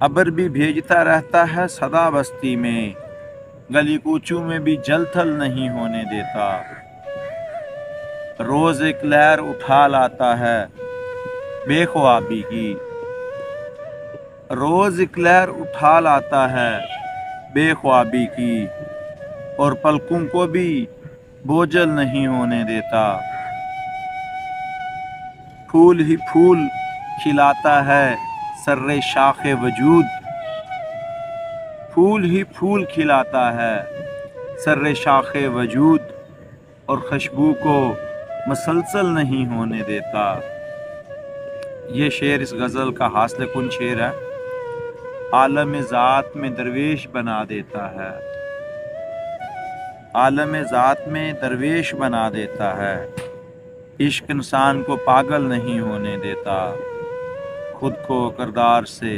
ابر بھی بھیجتا رہتا ہے سدا بستی میں، گلی کوچوں میں بھی جل تھل نہیں ہونے دیتا۔ روز ایک لہر اٹھا لاتا ہے بے خوابی کی، روز ایک لہر اٹھا لاتا ہے بے خوابی کی، اور پلکوں کو بھی بوجھل نہیں ہونے دیتا۔ پھول ہی پھول کھلاتا ہے سر شاخ وجود، پھول ہی پھول کھلاتا ہے سر شاخ وجود، اور خوشبو کو مسلسل نہیں ہونے دیتا۔ یہ شعر اس غزل کا حاصل کن شعر ہے۔ عالم ذات میں درویش بنا دیتا ہے، عالم ذات میں درویش بنا دیتا ہے۔ عشق انسان کو پاگل نہیں ہونے دیتا، خود کو کردار سے